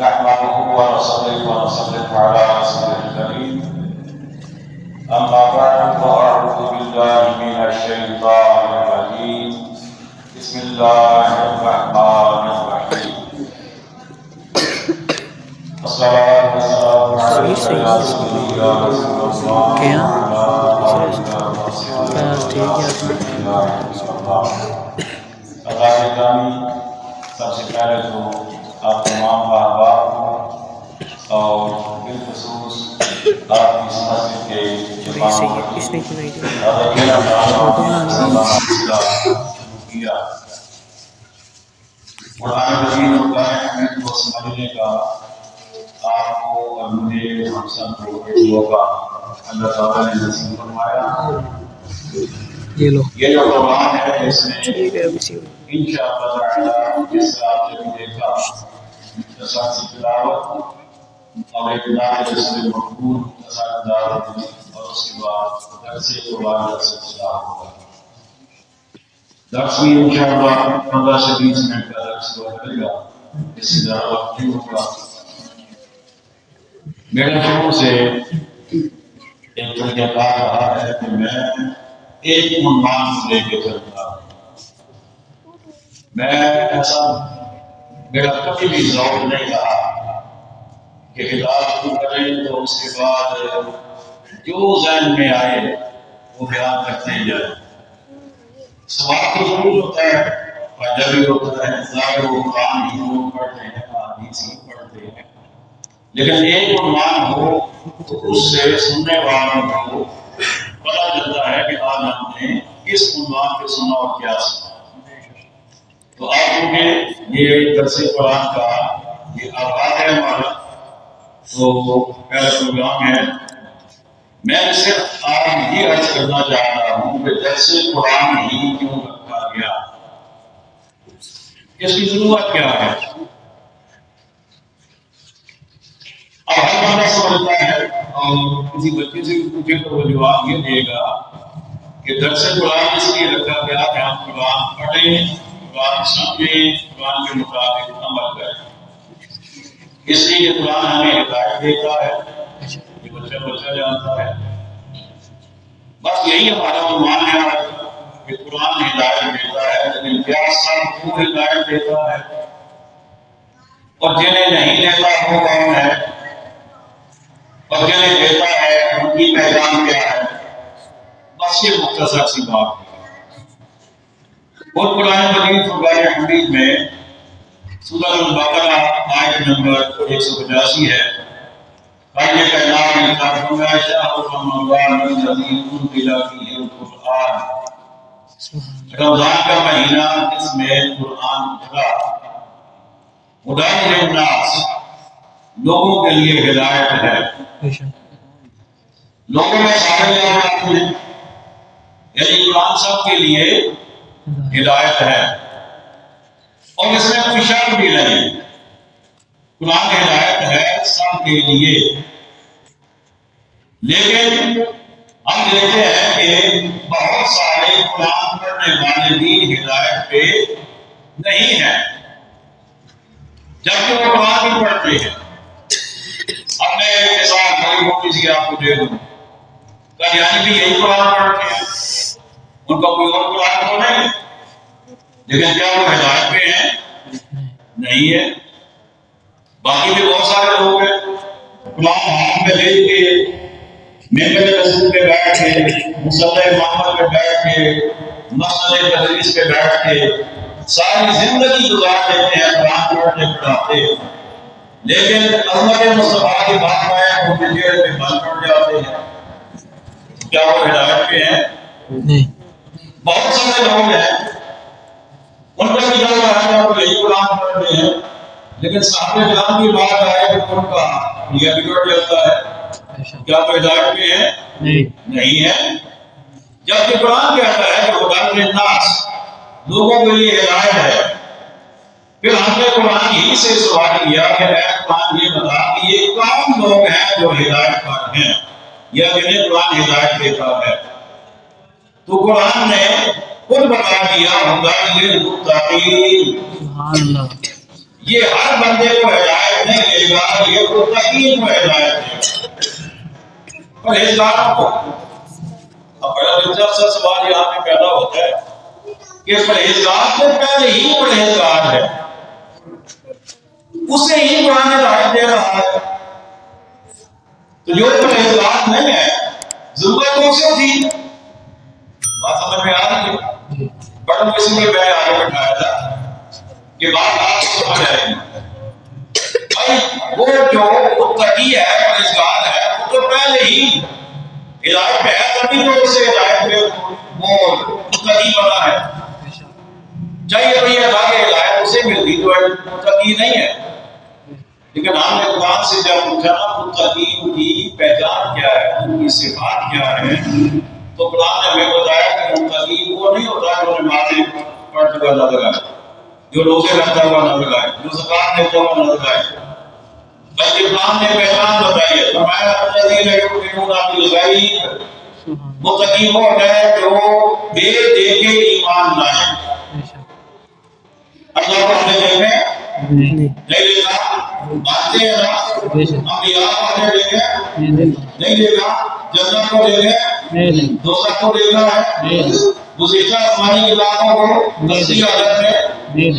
نحمده ونصلي ونسلم على رسوله الكريم أما بعد فأعوذ بالله من الشيطان الرجيم بسم الله الرحمن الرحيم الصلاة والسلام عليك يا سيدي يا رسول الله وعلى آلك وصحبه وسلم يا حبيب الله عزیز گرامی، سب سے پہلے تو آپ تمام احباب اور بالخصوص آپ کی مسجد کے قرآن مجید اور قرآن حمید کو سمجھنے کا آپ کو اور مجھے ہم سب کو موقع اللہ تعالیٰ نے نصیب فرمایا۔ یہ جو قرآن ہے اس میں انشاءاللہ تعالیٰ جس طرح آپ نے دیکھا مختصر سی تلاوت اور ایک نعت رسول مقبول دعوت اور اس کے بعد درس قرآن کا سلسلہ ہوگا۔ درس بھی انشاءاللہ 15 سے 20 منٹ کا درس ہوا کرے گا، اس سے زیادہ وقت نہیں ہوگا۔ میرا شروع سے ایک طریقہ کار رہا ہے کہ میں ایک عنوان لے کے چلتا ہوں۔ میں ایسا میرا کبھی بھی ذوق نہیں رہا کہ کتاب شروع کریں تو اس کے بعد جو ذہن میں آئے وہ بیان کرتے جائیں۔ سوال تو ضرور ہوتا ہے، فائدہ بھی ہوتا ہے، ظاہر وہ قرآن ہی لوگ پڑھتے ہیں، حدیث ہی پڑھتے ہیں، لیکن ایک عنوان ہو تو اس سے سننے والوں کو پتا چلتا ہے کہ آج ہم نے کس عنوان پہ سنا اور کیا سنا۔ تو آپ کیونکہ یہ درس قرآن کا یہ آغاز ہے ہمارا، تو پہلا پروگرام ہے، میں صرف آج یہ عرض کرنا چاہ رہا ہوں کہ درس قرآن ہی کیوں رکھا گیا، اس کی ضرورت کیا ہے۔ اب ہر بندہ سمجھتا ہے اور کسی بچے سے پوچھے تو وہ جواب یہ دے گا کہ درس قرآن اس لیے رکھا گیا کہ ہم قرآن پڑھیں، قرآن سمجھیں، قرآن کے مطابق عمل کریں۔ اس لیے کہ قرآن ہمیں ہدایت دیتا ہے، یہ بچہ جانتا ہے۔ بس یہی ہمارا عنوان ہے کہ قرآن ہدایت دیتا ہے، لیکن کیا سب کو ہدایت دیتا ہے؟ اور جنہیں نہیں دیتا وہ کون ہے؟ اور جنہیں دیتا ہے ان کی پہچان کیا ہے؟ بس یہ مختصر سی بات ہے۔ اور قرآن مجید فرقان حمید میں سورۃ البقرہ آیت نمبر 185 ہے، یہ کلام میں شاہ رمضان الذی انزل فیہ القرآن، رمضان کا مہینہ جس میں قرآن اترا، ہدی للناس، لوگوں کے لیے ہدایت ہے۔ لوگوں میں شامل ہیں، یعنی قرآن سب کے لیے ہدایت ہے، اور اس میں کوئی شک بھی نہیں، قرآن ہدایت ہے سب کے لیے۔ لیکن ہم دیکھتے ہیں کہ بہت سارے قرآن پڑھنے والے بھی ہدایت پہ نہیں ہیں، جبکہ وہ قرآن بھی پڑھتے ہیں۔ اب میں ایک مثال بڑی موٹی سی آپ کو دے دوں، قادیانی بھی یہی قرآن پڑھتے ہیں، ان کا کوئی اور قرآن تو نہیں، لیکن کیا وہ ہدایت پہ ہیں؟ نہیں ہے۔ باقی بھی بہت سارے لوگ ہیں، قرآن ہاتھ میں لے کے ممبر رسول پہ بیٹھ کے، مصلی محمد پہ بیٹھ کے، مسجد تدریس پہ بیٹھ کے ساری زندگی گزار دیتے ہیں قرآن پڑھتے پڑھاتے، لیکن عظمت مصطفیٰ کی بات میں ان کے جیل میں بند پڑ جاتے ہیں۔ کیا وہ ہدایت پہ ہیں؟ نہیں۔ بہت سارے لوگ ہیں، ان کا بھی جلوہ ہے کہ وہ یہی قرآن پڑھتے ہیں، لیکن صحابہ کرام کی بات آئے تو ان کا یہ بگڑ جاتا ہے۔ کیا وہ ہدایت پہ ہے؟ نہیں ہے۔ جبکہ قرآن کہتا ہے کہ ہدی للناس، لوگوں کے لیے ہدایت ہے۔ پھر ہم نے قرآن ہی سے سوال کیا کہ اے قرآن یہ بتا کہ یہ کون لوگ ہیں جو ہدایت پر ہیں یا جنہیں قرآن ہدایت دیتا ہے؟ تو قرآن نے خود بتا دیا ہدی للمتقین، یہ ہر بندے کو ہدایت نہیں دے پرہیزگار یہ متقین کو ہدایت دے، پرہیزگاروں کو۔ اب بڑا دلچسپ سا سوال یہاں پہ پیدا ہوتا ہے کہ پرہیزگار تو پہلے ہی پرہیزگار ہے، اسے ہی قرآن ہدایت دے رہا ہے، تو جو پرہیزگار نہیں ہے ضرورت تو اسے تھی۔ بات سمجھ میں آ رہی ہے؟ بڑا اسی میں میں آگے بٹھایا تھا کہ بات آپ کو سمجھ آئے گی۔ بھائی وہ جو متقی ہے، پرہیزگار ہے، وہ تو پہلے ہی ہدایت پہ ہے، تبھی تو اسے ہدایت پہ وہ متقی بنا ہے۔ چاہیے تو یہ تھا کہ ہدایت اسے ملتی تو متقی نہیں ہے، لیکن ہم نے قرآن سے جب پوچھا نا متقین کی پہچان کیا ہے، ان کی صفات کیا ہے، تو قرآن نے ہمیں بتایا کہ متقین وہ نہیں ہوتا جو نمازیں پڑھتا ہوا نظر آئے، جو روزے رکھتا ہوا نظر آئے، جو زکات دیتا ہوا نظر آئے، بلکہ قرآن نے پہچان بتائی ہے۔ فرمایا الذین یؤمنون بالغیب، متقی وہ ہے جو بے دیکھے ایمان لائے۔ اللہ کو ہم نے دیکھے نہیں دیکھا، مانتے ہیں نا، انبیاء کو ہم نے دیکھے نہیں دیکھا، جنت کو دیکھے، دوزخ کو دیکھا ہے، گزشتہ آسمانی کتابوں کو تصدیق حالت میں،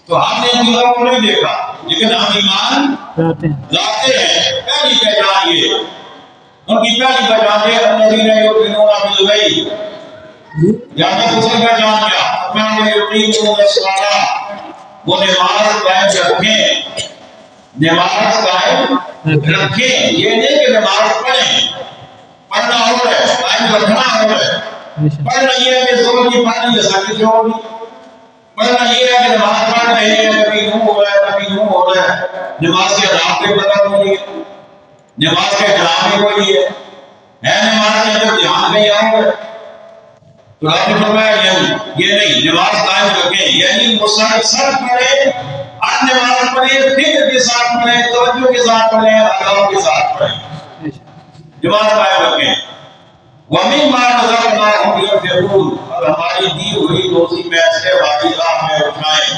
تو ہم نے ان چیزوں کو نہیں دیکھا، لیکن ہم ایمان لاتے ہیں۔ پہلی پہچان یہ، ان کی پہلی پہچان یہ الذین یؤمنون بالغیب، یہاں تک اس نے پہچان کیا، میں یقینون الصلاۃ، وہ نماز قائم رکھیں، نماز قائم رکھیں، یہ نہیں کہ نماز پڑھیں، پڑھنا ہو رہا ہے، قائم رکھنا ہو رہا ہے۔ پڑھنا یہ ہے کہ زور کی پڑھنی جیسا کہ جو ہوگی، پڑھنا یہ ہے کہ نماز پڑھ رہے ہیں، کبھی یوں ہو رہا ہے کبھی یوں ہو رہا ہے، نماز کے آداب پہ پتہ نہیں ہے، نماز کے احکام میں کوئی ہے نماز کے اندر دھیان نہیں آؤ گے، تو آپ نے فرمایا یہ نہیں، نماز قائم رکھیں، یعنی مسلسل پڑھے، ہر نماز پڑھے، فکر کے ساتھ پڑھے، توجہ کے ساتھ پڑھے، اداؤں کے ساتھ پڑھے، نماز قائم رکھیں۔ وَمِمَّا رَزَقْنَاهُمْ يُنْفِقُونَ، اور ہماری دی ہوئی روزی میں سے واجب راہ میں اٹھائیں،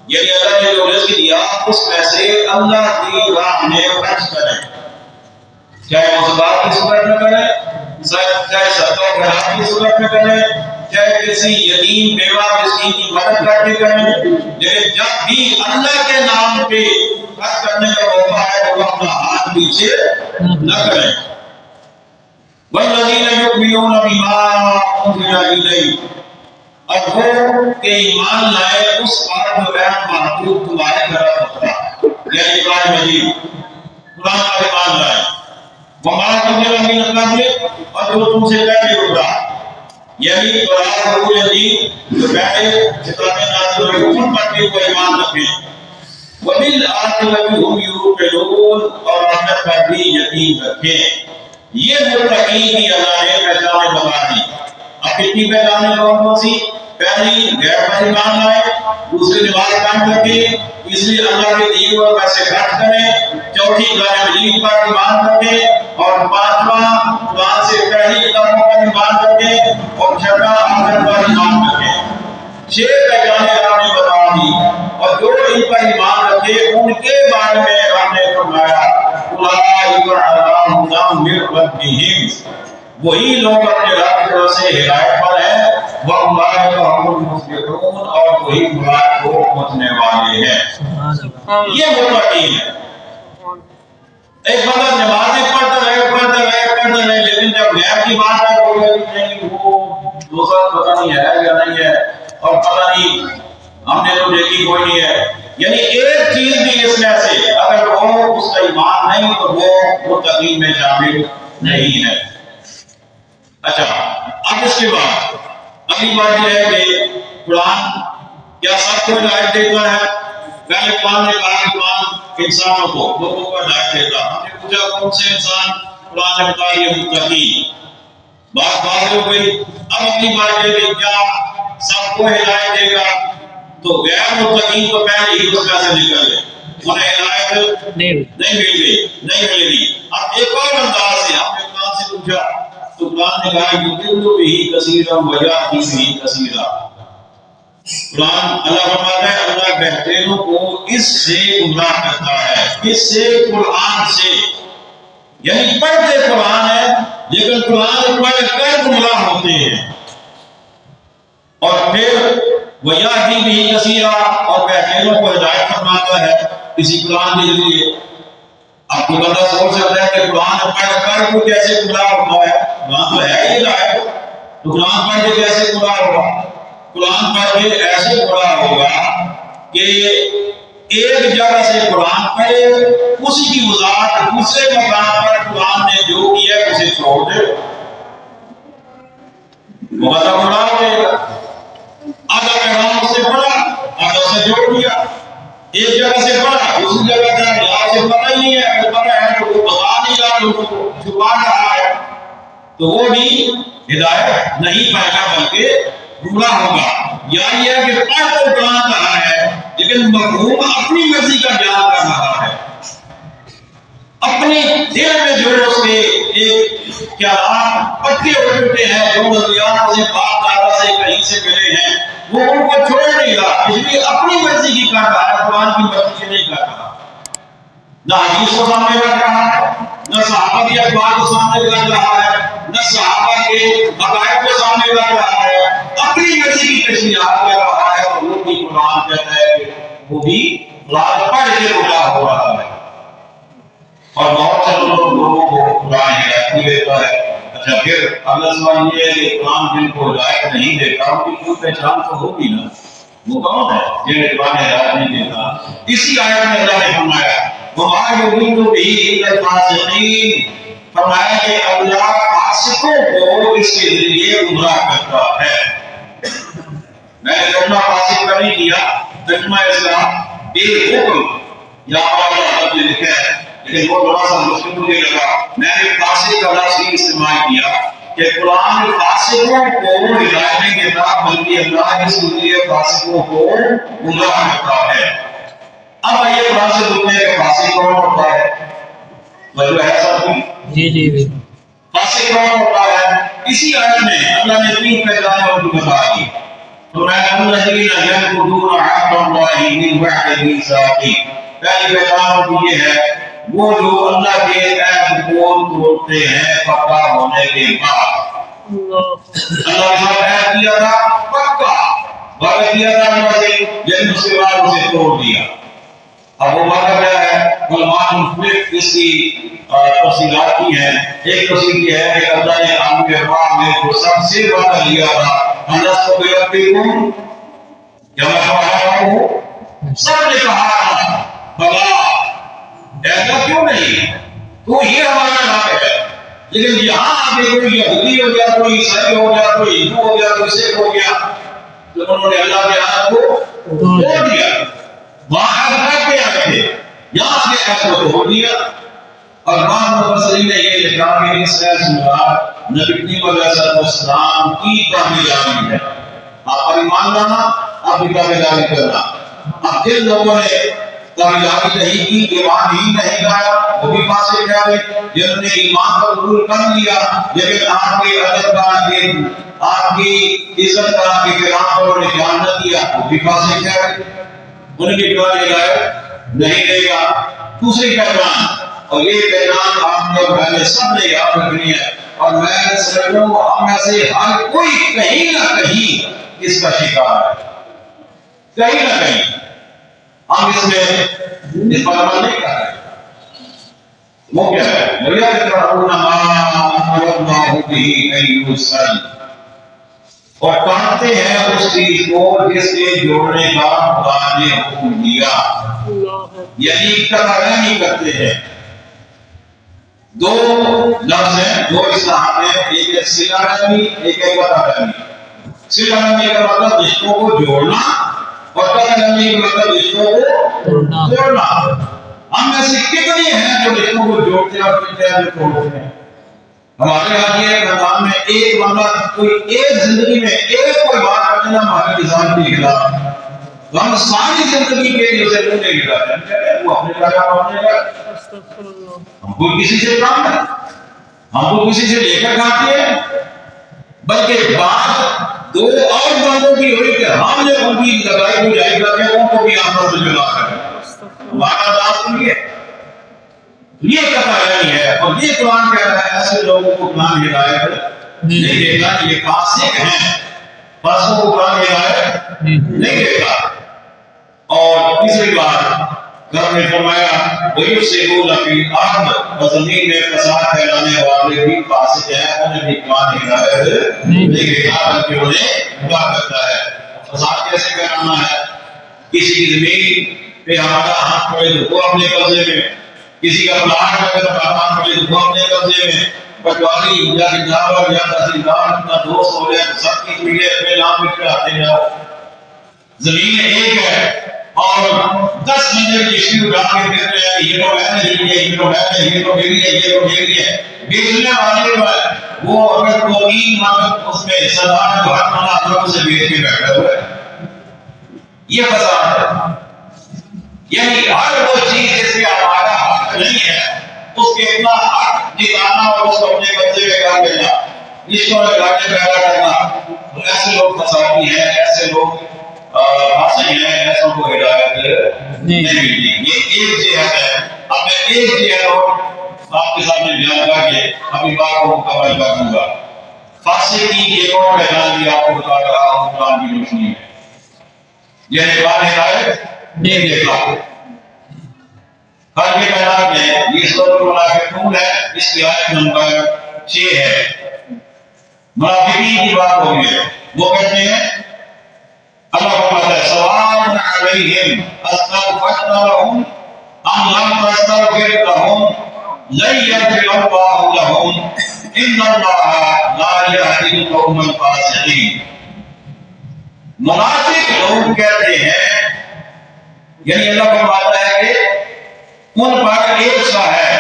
یعنی اللہ نے جو رزق دیا اس میں سے اللہ کی راہ میں خرچ کریں، چاہے وہ زکات کی صورت میں کریں، چاہے صدقہ و خیرات کی صورت میں کریں، چاہے کسی یتیم بیوہ مسکین کی مدد کر کے کریں، لیکن جب بھی اللہ کے نام پہ خرچ کرنے کا موقع ہے تو وہ اپنا ہاتھ پیچھے نہ کریں۔ وَالَّذِينَ يُؤْمِنُونَ بِمَا أُنزِلَ إِلَيْكَ، اور وہ کہ ایمان لائے اس پر جو غیر محبوب تمہارے طرف ہوتا ہے، یعنی قرآن مجید، قرآن پر ایمان لائے، وَمَا أُنزِلَ مِن قَبْلِكَ، اور جو تم سے پہلے اترا، یعنی قرآن رسول دین جو پہلے کتابیں نازل ہوئی ان پر بھی وہ ایمان رکھیں، وَبِالْآخِرَةِ هُمْ يُوقِنُونَ، اور آخرت پر بھی یقین رکھیں۔ یہ متقین کی اللہ نے پہچانیں بتا دی۔ اب کتنی پہچانیں کون سی؟ پہلی غیر پر ایمان لائے، دوسری نماز قائم رکھے، تیسری اللہ کے دیے ہوئے پیسے خرچ کریں، چوتھی قرآن مجید پر ایمان رکھے، اور پانچواں قرآن سے پہلی کتابوں پر ایمان رکھے، اور چھٹا آخرت پر ایمان رکھے۔ 6 پہچانیں آپ نے بتا دی، اور جو ان پر ایمان رکھے ان کے بارے میں ہم نے فرمایا اولئک علی ھدی من ربہم، وہی لوگ اپنے رب کی طرف سے ہدایت پر ہیں، واولئک ھم المفلحون، اور وہی مراد کو پہنچنے والے ہیں۔ یہ متقین ہے۔ ایک بندہ نمازیں پڑھتا رہے، لیکن جب غیب کی بات ہے تو نہیں، وہ دوسرا پتہ نہیں ہے یا نہیں ہے، اور پتہ نہیں ہم نے تو دیکھی کوئی نہیں ہے، یعنی ایک چیز بھی اس میں سے اگر وہ اس کا ایمان نہیں تو وہ متقین میں شامل نہیں ہے۔ اچھا، اب اس کے بعد اگلی بات یہ ہے کہ قرآن کیا سب کو ہدایت دیتا ہے؟ پہلے قرآن نے کہا کہ قرآن انسانوں کو، لوگوں کو ہدایت دیتا۔ ہم نے پوچھا کون سے انسان؟ قرآن نے بتایا یہ متقی۔ بات واضح ہو گئی۔ اب اگلی بات یہ کہ کیا سب کو ہدایت دے گا؟ تو غیر متقین کو پہلے ہی اس میں سے نکل گئے، انہیں ہدایت نہیں ملے گی۔ اب ایک اور انداز سے ہم نے قرآن سے پوچھا تو قرآن نے کہا یضل بہ کثیرا ویہدی بہ کثیرا۔ قرآن اللہ فرماتا ہے اللہ بہترینوں کو اس سے گمراہ کرتا ہے، کس سے؟ قرآن سے. یعنی پڑھتے قرآن ہے لیکن قرآن پڑھ کر گمراہ ہوتے ہیں. اور پھر وَيَهْدِي بِهِ كَثِيرًا، اور کثیروں کو ہدایت فرماتا ہے اسی قرآن کے ذریعے. اب کوئی بندہ سوچ سکتا ہے کہ قرآن پڑھ کر کو کیسے گمراہ ہوتا ہے؟ قرآن تو ہے ہی ہدایت، تو قرآن پڑھ کے کیسے گمراہ ہوگا؟ قرآن پڑھ کے ایسے گمراہ ہوگا کہ ایک جگہ سے قرآن پڑھے، اسی کی وضاحت دوسرے مقام پر قرآن نے جو کیا ہے اسے چھوڑ دے، وہ بندہ گمراہ ہو جائے گا. آدھا پیغام سے پڑھا، آدھا سے جوڑ دیا، ایک جگہ سے پڑھا دوسری جگہ سے یہاں سے پتہ ہی نہیں ہے، اگر پتہ ہے تو وہ بتا نہیں رہا، لوگوں کو چھپا رہا ہے، تو وہ بھی ہدایت نہیں پائے گا بلکہ گمراہ ہوگا. یا یہ ہے کہ پڑھ تو قرآن رہا ہے لیکن مفہوم اپنی مرضی کا بیان کر رہا ہے، اپنے دل میں جو اس کے ایک خیالات پکے ہو چکے ہیں، جو نظریات سے باپ دادا سے کہیں سے ملے ہیں، وہ ان کو چھوڑ نہیں رہا، اس لیے اپنی مرضی کی کر رہا ہے، قرآن کی مرضی سے نہیں کر رہا. نہ حدیث کو سامنے رکھ رہا ہے، نہ صحابہ کی اقوال کو سامنے رکھ رہا ہے، نہ صحابہ کے عقائد کو سامنے رکھ رہا ہے، اپنی مرضی کی تشریحات کر رہا ہے. اور وہ بھی قرآن کہتا ہے کہ وہ بھی قرآن پڑھ کے گمراہ ہو رہا ہے. اور بہت سے لوگوں کو قرآن ہدایت نہیں دیتا ہے. اچھا پھر اگلا سوال یہ ہے کہ قرآن جن کو ہدایت نہیں دیتا ان کی کوئی پہچان تو ہوگی نا، وہ کون ہے جنہیں قرآن ہدایت نہیں دیتا؟ اسی آیت میں اللہ نے فرمایا وَمَا يُضِلُّ بِهِ إِلَّا الْفَاسِقِينَ، فرمایا کہ اللہ فاسقوں کو اس کے ذریعے گمراہ کرتا ہے. میں نے ترجمہ فاسق کا نہیں کیا، ترجمہ اسلام ایک حکم یا اللہ نے لکھا ہے، لیکن وہ تھوڑا سا مشکل مجھے لگا، میں نے فاسق کا لفظ ہی استعمال کیا کہ قرآن فاسقوں کو ہدایت نہیں دیتا بلکہ اللہ اس لیے فاسقوں کو گمراہ کرتا ہے. اب آئیے قرآن سے پوچھتے ہیں کہ فاسق کون ہوتا ہے؟ جو ہے سب جی فاسق کون ہوتا ہے؟ اسی آیت میں اللہ نے تین پہچانیں ان کی بتا دی. الذين ينقضون عهد الله من بعد ميثاقه، پہلی پہچان یہ ہے وہ جو اللہ کے عہد کو توڑتے ہیں پکا ہونے کے بعد. اللہ نے عہد کیا تھا پکا، وعدہ کیا تھا اللہ سے، لیکن اس کے بعد اسے توڑ دیا. اب وہ وعدہ کیا ہے؟ علماء مختلف اس کی تفصیلات کی ہیں. ایک تفصیل یہ ہے کہ اللہ نے عالم ارواح میں جو سب سے وعدہ لیا تھا اللہ کو بربکم، کیا میں پڑھا رہا ہوں، سب نے کہا بلا، ایسا کیوں نہیں، تو یہ ہمارا رب ہے. لیکن یہاں آگے کوئی یہودی ہو گیا، کوئی عیسائی ہو گیا، کوئی ہندو ہو گیا، کوئی سکھ ہو گیا، تو انہوں نے اللہ کے عہد کو توڑ دیا. وہاں عہد کے آئے تھے، یہاں آگے عہد کو توڑ دیا. اور بعض مفسرین نے یہ لکھا کہ اس سے مراد نبی کریم علیہ السلام کی تابعداری ہے. آپ پر ایمان لانا، آپ کی تابعداری کرنا. اب جن لوگوں نے تابعداری نہیں کی، ایمان ہی نہیں لایا، وہ بھی فاسق ٹھہرے. جنہوں نے ایمان پر قبول کر لیا لیکن آپ کے ادب کا، آپ کی عزت کا، آپ کے کرام پر انہوں نے دھیان نہ دیا، وہ بھی فاسق ٹھہرے. ان کی قرآن ہدایت نہیں دے گا. دوسری پہچان، اور یہ پہچان آپ نے اور میں نے سب نے یاد رکھنی ہے، اور میں سمجھتا ہوں ہم میں سے ہر کوئی کہیں نہ کہیں اس کا شکار ہے، کہیں نہ کہیں ہم اس میں اس پر عمل نہیں کر رہے. وہ کیا ہے؟ وَيَذْكُرُونَ مَا أَمَرَ اللَّهُ بِهِ أَن يُوصَلَ، اور کاٹتے ہیں اس چیز کو جس کے جوڑنے کا خدا نے حکم دیا. یعنی قطع نہیں کرتے ہیں. دو لفظ ہیں، دو اصطلاحات ہیں، ایک ہے صلہ رحمی، ایک ہے قطع رحمی. صلہ رحمی کا مطلب رشتوں کو جوڑنا، اور قطع رحمی کا مطلب رشتوں کو توڑنا. ہم میں سے کتنے ہیں جو رشتوں کو جوڑتے ہیں اور کتنے ہیں جو توڑتے ہیں؟ ہمارے یہاں یہ خاندان میں ایک بندہ کوئی ایک زندگی میں ایک کوئی بات کرتے نا ہمارے نظام کی خلاف، تو ہم ساری زندگی کے لیے اسے منہ نہیں گراتے. ہم کہتے ہیں وہ اپنے جگہ پہنچنے کا، ہم کو کسی سے کام ہے، ہم کو کسی سے لے کر کھاتے ہیں. بلکہ بات دو اور بندوں کی ہوئی کہ ہم نے ان کی لڑائی کو جاری کرتے ہیں، ان کو بھی آمد سے جلا کریں. ہمارا انداز تو یہ ہے. یہ قطع نہیں ہے. اور یہ قرآن کہہ رہا ہے ایسے لوگوں کو قرآن ہدایت نہیں دیتا. یہ فاسق ہیں، فاسقوں کو قرآن ہدایت نہیں دیتا. اور تیسری بات رب نے فرمایا وَيُفْسِدُونَ فِي الْأَرْضِ، اور زمین میں فساد پھیلانے والے بھی فاسق ہیں، انہیں بھی قرآن ہدایت نہیں دیتا بلکہ انہیں گمراہ کرتا ہے. فساد کیسے پھیلانا ہے؟ کسی کی زمین پہ ہمارا ہاتھ پڑے تو وہ اپنے قبضے میں، کسی کا پلاٹ اگر ہاتھ پڑے تو وہ اپنے قبضے میں، پٹواری یا جناب یا تحصیلدار اپنا دوست ہو جائے تو سب کی چیزیں اپنے نام پہ آتے جاؤ. زمین ایک ہے اور 10 بندے کشتی اٹھا کے پھر رہے ہیں، یہ تو میں نے لی ہے، یہ تو میں نے، یہ تو میری ہے، یہ تو میری ہے. بیچنے والے جو ہے وہ اگر 2-3 ماہ اس میں حصہ دار جو ہر مانا آپ اسے بیچ کے بیٹھا ہوا ہے. یہ فساد ہے. یعنی ہر وہ چیز جس پہ ہمارا حق نہیں ہے اس کے اتنا حق نکالنا اور اس کو اپنے قبضے میں کر لینا، جس کو لگانے پیدا کرنا. ایسے لوگ فسادی ہیں، ایسے لوگ فاسق ہیں، ایسوں کو ہدایت نہیں ملتی. یہ ایک جہت ہے. اب میں ایک جہت اور آپ کے سامنے بیان کر کے اپنی بات کو مکمل کر دوں گا. فاسق کی ایک اور پہچان بھی آپ کو بتا رہا ہوں قرآن کی روشنی میں. یہ قرآن ہدایت نہیں دیتا. ہر کے پہلا میں یہ سورۃ المنافقون ہے، اس کی آیت نمبر 6 ہے. منافقین کی بات ہو گئی. وہ کہتے ہیں اللہ فرماتا ہے سواء علیہم استغفرت لهم ام لم تستغفر لهم لن يغفر الله لهم ان الله لا يهدي القوم الفاسقين. منافق لوگ کہتے ہیں، یعنی اللہ فرماتا ہے کہ ان پر ایک سا ہے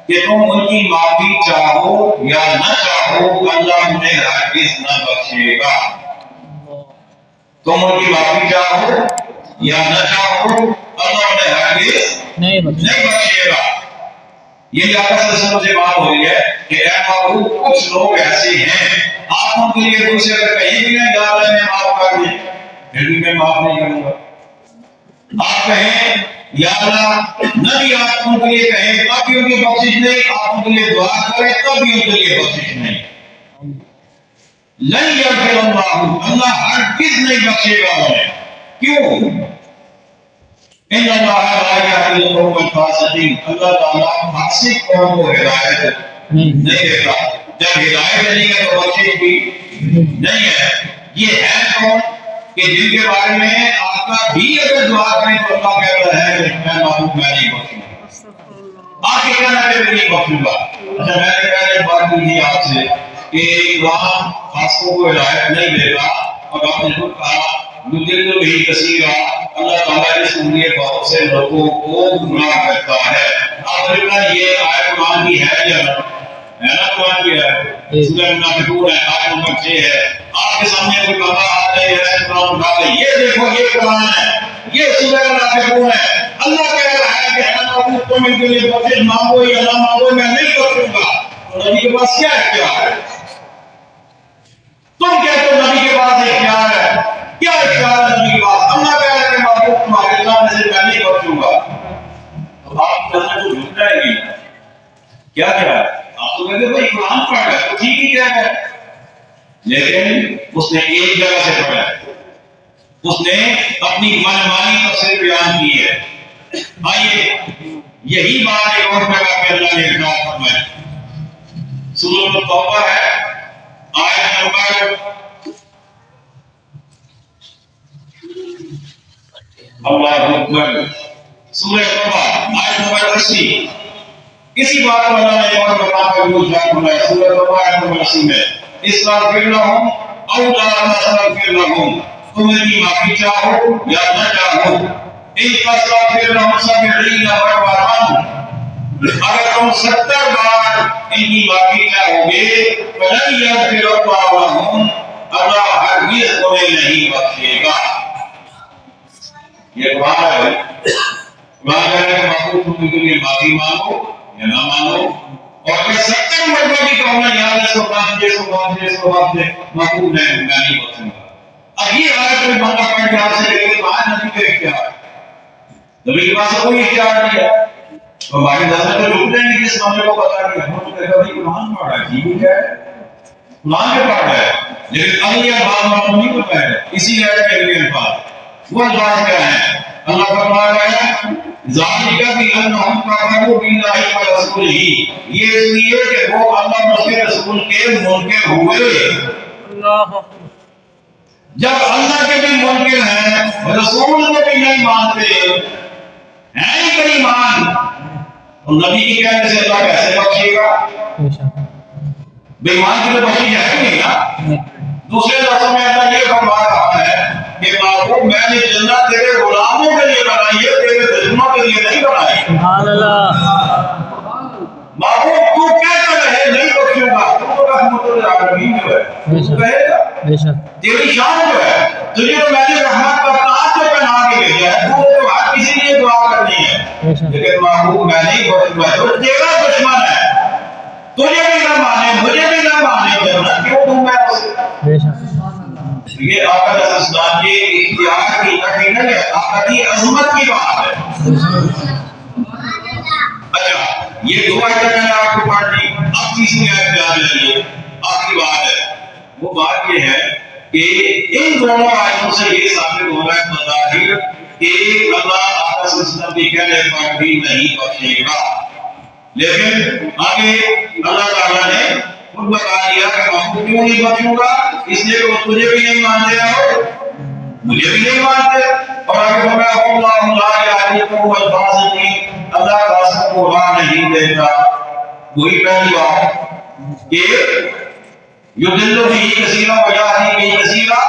کہ تم ان کی معافی چاہو یا نہ چاہو اللہ انہیں ہرگز نہ بخشے گا. تم ان کی معافی چاہو یا نہ چاہو اللہ انہیں ہرگز نہیں بخشے گا. یہ آپس سے بات ہو رہی ہے کہ اے محبوب کچھ لوگ ایسے ہیں آپ ان کے لیے دوسرے اگر کہیں بھی نہیں جا رہے ہیں معاف کر دیں پھر بھی میں معاف نہیں کروں گا. آپ کہیں یا اللہ نہ بھی آپ ان کے لیے کہیں تب بھی ان کی بخشش نہیں، آپ ان کے لیے دعا کریں تب بھی ان کے لیے بخشش نہیں. لن یغفر اللہ، اللہ ہرگز نہیں بخشے گا انہیں. کیوں؟ ان اللہ لا یہدی القوم الفاسقین، اللہ تعالیٰ فاسق قوم کو ہدایت نہیں دیتا. جب ہدایت نہیں ہے تو بخشش بھی نہیں ہے. یہ ہے کون کہ جن کے بارے میں آپ کا بھی اگر دعا کریں تو اللہ کہتا ہے کہ میں معلوم میں نہیں بخشوں گا. آپ کے کہنا کہ میں نہیں بخشوں گا. اچھا میں نے پہلے بات کی آپ سے کہ وہاں فاسقوں کو ہدایت نہیں دیتا اور آپ نے خود کہا مجدل بھی کثیرہ، اللہ تعالیٰ اس لیے بہت سے لوگوں کو گمراہ کرتا ہے. آپ نے کہا یہ آیت قرآن کی ہے یا ہے نا؟ قرآن کی ہے، سورہ منافقون ہے، آیت نمبر 6 ہے. آپ کے سامنے کوئی بابا آتا ہے ایسے قرآن اٹھا لے، یہ دیکھو یہ قرآن ہے، یہ سورہ منافقون ہے. اللہ کہہ رہا ہے کہ اے محبوب تم ان کے لیے بخشش مانگو یا نہ مانگو میں نہیں بخشوں گا. اور نبی کے پاس کیا اختیار ہے؟ تم کہتے ہو نبی کے پاس اختیار ہے، کیا اختیار ہے نبی کے پاس؟ اللہ کہہ رہا ہے کہ محبوب تمہارے سامنے سے میں نہیں بخشوں گا. تو آپ کے سامنے کو جھک جائے گی کیا ہے؟ آپ تو کہتے بھائی قرآن پڑھ ہے تو ٹھیک ہی کیا ہے، لیکن اس نے ایک جگہ سے پڑھا ہے، اس نے اپنی منمانی تفسیر بیان کی ہے. آئیے یہی بات ایک اور جگہ پہ اللہ نے ارشاد فرمایا. سورۃ التوبہ ہے آیت نمبر اللہ اکبر، سورہ توبہ آیت نمبر 80. اسی بات کو اللہ نے اور بتا کر ارشاد فرمایا سورہ توبہ آیت نمبر 80 میں استغفر لهم او لا تستغفر لهم، تم ان کی معافی چاہو یا نہ چاہو. ان تستغفر لهم 70 مرة، اگر تم 70 بار ان کی معافی چاہو گے فلن یغفر اللہ لهم، اللہ ہرگز انہیں نہیں بخشے گا. یہ قرآن ہے بھائی. قرآن کہہ رہا ہے کہ محبوب تم ان کے لیے معافی مانگو یا نہ مانگو. اور اگر 70 مرتبہ بھی کہو نا یار اس کو بات دے محبوب میں نہیں بخشوں گا. اب یہ آیت کوئی بندہ پڑھ کے آپ سے لے کے تو آج نبی کا اختیار ہے، نبی کے پاس کوئی اختیار نہیں ہے. تو ہماری نظر تو رک جائیں گے اس معاملے کو بتا کے ہم تو کہا بھائی قرآن پڑھ رہا ہے ٹھیک ہے قرآن کے پڑھ رہا ہے لیکن اگلی الفاظ آپ کو نہیں بتایا اسی آیت کے اگلے الفاظ وہ الفاظ کیا ہے اللہ فرما رہا ہے ذالک بانہم کفروا باللہ ورسولہ یہ اس لیے کہ وہ اللہ اور اس کے رسول کے منکر ہوئے جب اللہ کے بھی منکر ہیں رسول کو بھی نہیں مانتے ہیں ہی بڑی ایمان اور نبی کی کہنے سے اللہ کیسے بخشے گا بے ایمان کی تو بخشی ہے نہیں نا دوسرے لفظوں میں اللہ یہ فرما رہا ہے کہ محبوب میں نے جنت تیرے غلاموں کے لیے بنائی ہے تیرے دشمنوں کے لیے نہیں بنائی سبحان اللہ محبوب تو کہتا رہے نہیں بخشوں گا تو رحمت للعالمین جو ہے تو کہے گا تیری شان جو ہے تجھے تو میں نے رحمت کا تاج جو پہنا کے بھیجا ہے تو ہر کسی لیے دعا کرنی ہے لیکن محبوب میں نہیں بخشوں گا تو تیرا دشمن ہے تجھے بھی نہ مانے مجھے بھی نہ مانے جنت کیوں دوں میں اسے یہ آقا علیہ السلام کی اختیار کی تقریر ہے آقا کی عظمت کی بات ہے اچھا یہ دو آیتیں میں نے آپ کو پڑھ دی اب تیسری آیت پہ آ جائیے آخری بات ہے وہ بات یہ ہے کہ ان دونوں آیتوں سے یہ ثابت ہو رہا ہے بظاہر کہ اللہ آقا صلی اللہ علیہ وسلم کی کہنے پر بھی نہیں بخشے گا لیکن آگے اللہ تعالیٰ نے خود بتا دیا کہ محبوب کیوں نہیں بخشوں گا اس لیے کہ وہ تجھے بھی نہیں مانتے ہو مجھے بھی نہیں مانتے اور اگر فرمایا اللہ لا یعلم الفاسقین اللہ فاسق کو راہ نہیں دیتا وہی پہلی بات کہ یضل به کثیرا ویہدی به کثیرا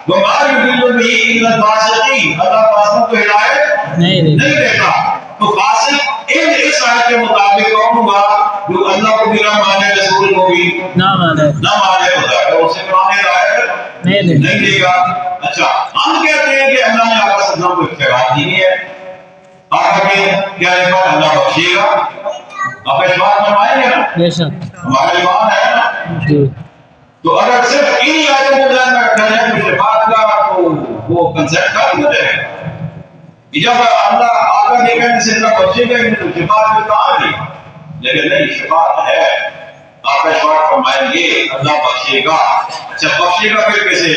وما یضل به الا الفاسقین اللہ فاسق کو ہدایت نہیں دیتا تو فاسق اس آیت کے مطابق کون ہوگا جو اللہ کو بھی نہ مانے رسول کو بھی نہ مانے ہوگا تو اسے قرآن ہدایت نہیں دے گا اچھا ہم کہتے ہیں کہ اللہ نے آقا صلی اللہ علیہ وسلم کو اختیار دی ہے آقا کے کہنے پر اللہ بخشے گا آپ اس بات فرمائیں گے نا ہمارا ایمان ہے نا تو اگر صرف انہی آیتوں کو ذہن میں رکھا جائے تو شفاعت کا تو وہ کنسیپٹ ختم ہو جائے گا جب اللہ آقا کے کہنے سے اللہ بخشے گا تو شفاعت میں کہاں نہیں لیکن نہیں شفاعت ہے آقا شفاعت فرمائیں گے اللہ بخشے گا اچھا بخشے گا پھر کیسے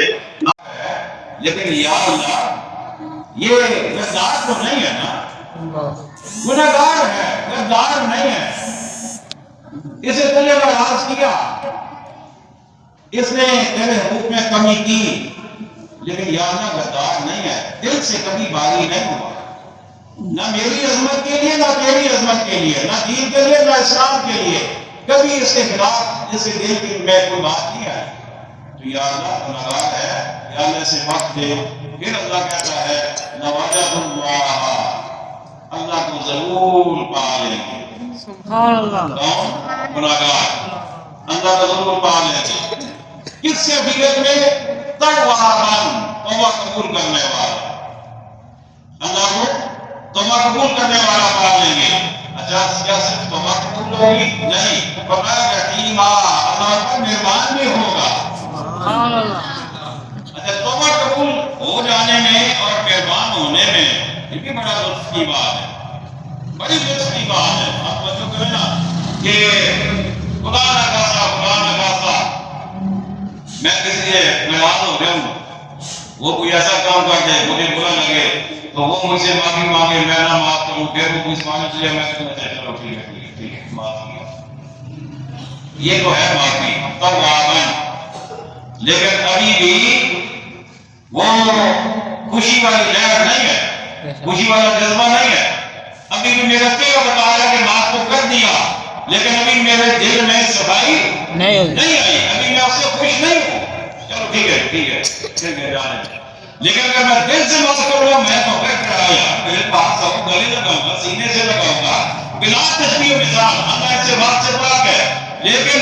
لیکن یا اللہ یہ غدار تو نہیں ہے نا گنہگار ہے غدار نہیں ہے اسے تجھے ناراض کیا اس نے تیرے حقوق میں کمی کی لیکن یا اللہ غدار نہیں ہے دل سے کبھی باغی نہیں ہوا نہ میری عظمت کے لیے نہ تیری عظمت کے لیے نہ دین کے لیے نہ اسلام کے لیے کبھی اس کے خلاف اس کے دل کی میں کوئی بات نہیں ہے تو یا اللہ گنہگار ہے یا اللہ سے وقت دے پھر اللہ کہتا ہے نواجہ اللہ اللہ کو ضرور پا لیں گے سبحان اللہ کون گنہگار اللہ کو ضرور پا لیں گے کس سے فکر میں توابن توبہ قبول کرنے والا اللہ کو توبہ قبول کرنے والا پا لیں گے اچھا کیا صرف توبہ قبول ہوگی نہیں فرمایا رحیمہ اللہ پر مہربان بھی ہوگا سبحان اللہ اچھا توبہ قبول ہو جانے میں اور مہربان ہونے میں یہ بھی بڑا لطف کی بات ہے بڑی لطف کی بات ہے آپ بچوں کریں نا کہ خدا نہ خاصا میں کسی سے ناراض ہو گیا ہوں وہ کوئی ایسا کام کر دے مجھے برا لگے تو وہ مجھ سے معافی مانگے میں نہ معاف کروں پھر وہ کچھ مانگ چلے میں کہتا ہوں چلو ٹھیک ہے معاف کیا یہ تو ہے معافی توابن لیکن ابھی بھی وہ خوشی والی لہر نہیں ہے خوشی والا جذبہ نہیں ہے ابھی بھی میرا تیرا بتایا کہ معاف تو کر دیا لیکن ابھی میرے دل میں صفائی نہیں آئی ابھی میں اس سے خوش نہیں ہوں چلو ٹھیک ہے جانے لیکن اگر میں دل سے معاف کروں گا میں تو آیا میرے پاس آؤں گلے لگاؤں گا سینے سے لگاؤں گا بلا تشبیہ و مثال اللہ اس سے بات سے پاک ہے لیکن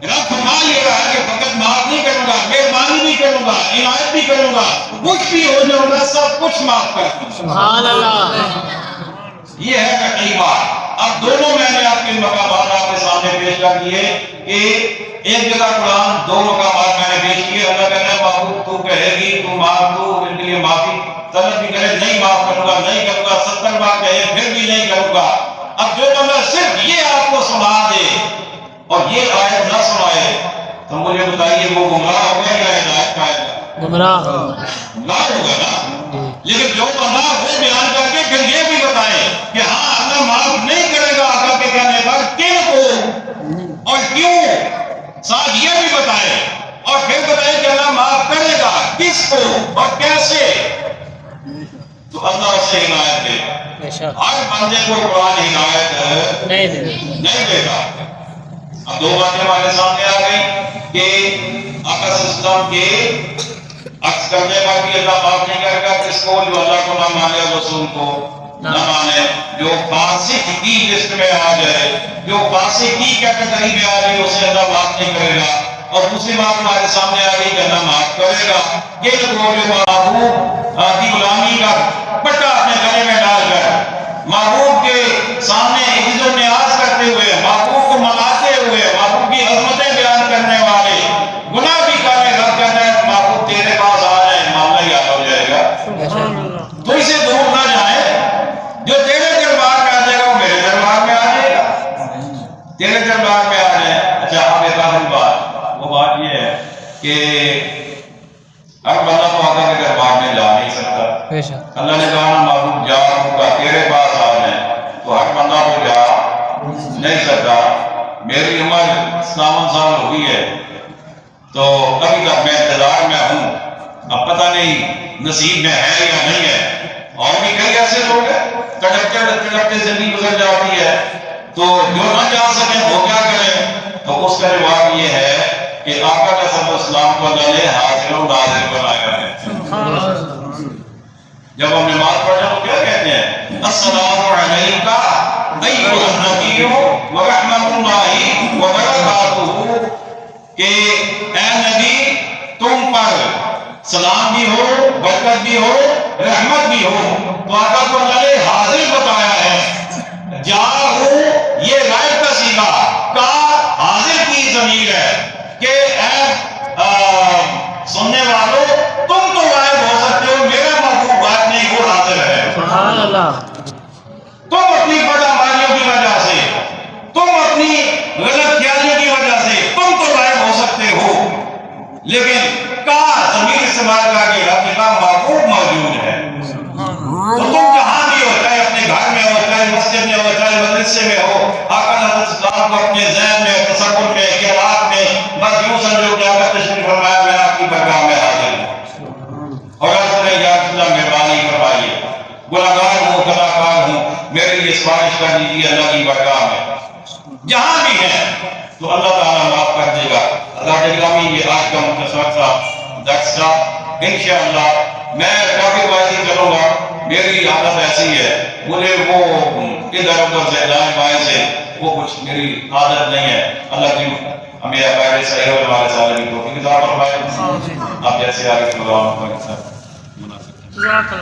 رب فرما یہ رہا ہے کہ فقط معاف نہیں کروں گا مہربانی بھی کروں گا عنایت بھی کروں گا کچھ بھی ہو جاؤں گا سب کچھ معاف کر دوں سبحان اللہ یہ ہے کٹی بات اب دونوں میں نے آپ کے مقامات آپ کے سامنے پیش کر دیے کہ ایک جگہ قرآن دو مقامات میں نے پیش کیے اللہ کہتا ہے محبوب تو کہے گی تو معاف تو ان کے لیے معافی طلب بھی کرے نہیں معاف کروں گا نہیں کروں گا 70 بار کہے پھر بھی نہیں کروں گا اب جو بندہ صرف یہ آپ کو سنا دے اور یہ آیت نہ سنائے تو مجھے بتائیے وہ گمراہ ہوگا یا ہدایت پائے گا؟ گمراہ گمراہ ہوگا نا۔ لیکن جو بندہ وہ بیان کر کے پھر یہ بھی بتائے کہ ہاں اللہ معاف نہیں کرے گا آقا کے کہنے پر کن کو اور کیوں، ساتھ یہ بھی بتائے اور پھر بتائے کہ اللہ معاف کرے گا کس کو اور کیسے، تو اللہ اسے ہدایت دے گا۔ بے شک ہر بندے کو قرآن ہدایت نہیں دے گا۔ اب دو باتیں ہمارے سامنے آ گئی کہ آقا صلی اللہ علیہ وسلم کے عکس کرنے پر بھی اللہ معاف نہیں کرے گا کس کو، جو اللہ کو نہ مانے رسول کو نہ مانے، جو فاسق کی لسٹ میں آ جائے، جو فاسق کی کیٹیگری میں آ جائے اسے اللہ معاف نہیں کرے گا۔ اور دوسری بات ہمارے سامنے آ گئی کہ اللہ معاف کرے گا کہ جو محبوب کی غلامی کا پٹا اپنے گلے میں ڈال کر محبوب کے سامنے عزت و نیاز کرتے ہوئے، محبوب کو مناتے ہوئے، محبوب کی عظمتیں بیان کرنے والے گناہ بھی کرنے رب کہتا ہے محبوب تیرے پاس آ جائے معاملہ ہی حل ہو جائے گا۔ تو اسے دور نہ جائے، جو تیرے دربار میں آ جائے گا وہ میرے دربار میں آ جائے گا، تیرے دربار میں آ جائے۔ اچھا اب ایک آخری بات، وہ بات یہ ہے کہ ہر بندہ تو آقا کے دربار میں جا نہیں سکتا۔ اللہ نے کہا نا محبوب جا ہوگا تیرے پاس آ جائے، تو ہر بندہ تو جا نہیں سکتا۔ میری عمر 57 سال ہوئی ہے تو ابھی تک میں انتظار میں ہوں، اب پتہ نہیں نصیب میں ہے یا نہیں ہے۔ اور بھی کئی ایسے لوگ ہیں تڑپتے تڑپتے زندگی گزر جاتی ہے، تو جو نہ جا سکے وہ کیا کرے؟ تو اس کا جواب یہ ہے کہ آقا کا صلی اللہ علیہ وسلم کو اللہ نے حاضر و ناظر بنایا ہے۔ جب ہم نماز پڑھتے ہیں تو کیا کہتے ہیں؟ السلام علیکہ ایھا النبی ورحمۃ اللہ وبرکاتہ، کہ اے نبی تم پر سلام بھی ہو، برکت بھی ہو، رحمت بھی ہو۔ تو آقا کو اللہ نے حاضر بتایا ہے۔ جاؤ یہ غائب کا صیغہ کا حاضر کی ضمیر ہے کہ اے سننے والوں تم تو غائب ہو سکتے ہو، میرا محبوب غائب نہیں، وہ حاضر ہے۔ سبحان اللہ۔ تم اپنی بدعمالیوں کی وجہ سے، تم اپنی غلط خیالیوں کی وجہ سے تم تو غائب ہو سکتے ہو، لیکن کا ضمیر استعمال کر کے رب نے کہا محبوب موجود ہے۔ تو تم جہاں بھی ہو، چاہے اپنے گھر میں ہو، چاہے مسجد میں ہو، چاہے مدرسے میں ہو، آقا نے اسلام کو اپنے ذہن میں، تصور میں، خیالات میں بس یوں سمجھو کہ آقا تشریف فرمایا میں آپ کی برگاہ میں حاضر ہوں، اور عرض کریں یا رسول اللہ مہربانی فرمائیے، گناہگار ہوں، خطاکار ہوں، میرے لیے سفارش کر دیجیے اللہ کی برگاہ میں۔ جہاں بھی ہے تو اللہ تعالیٰ معاف کر دے گا۔ اللہ گرامی یہ آج کا مختصر سا درس تھا۔ انشاءاللہ میں ٹاپک بازی کروں گا، میری عادت ایسی ہے، مجھے وہ ادھر ادھر سے دائیں بائیں سے وہ کچھ میری عادت نہیں ہے۔ اللہ کی ہمیں عقائد صحیح اور ہمارے سارے بھی توفیق عطا فرمائے۔ آپ جیسے آگے پروگرام پر مناسب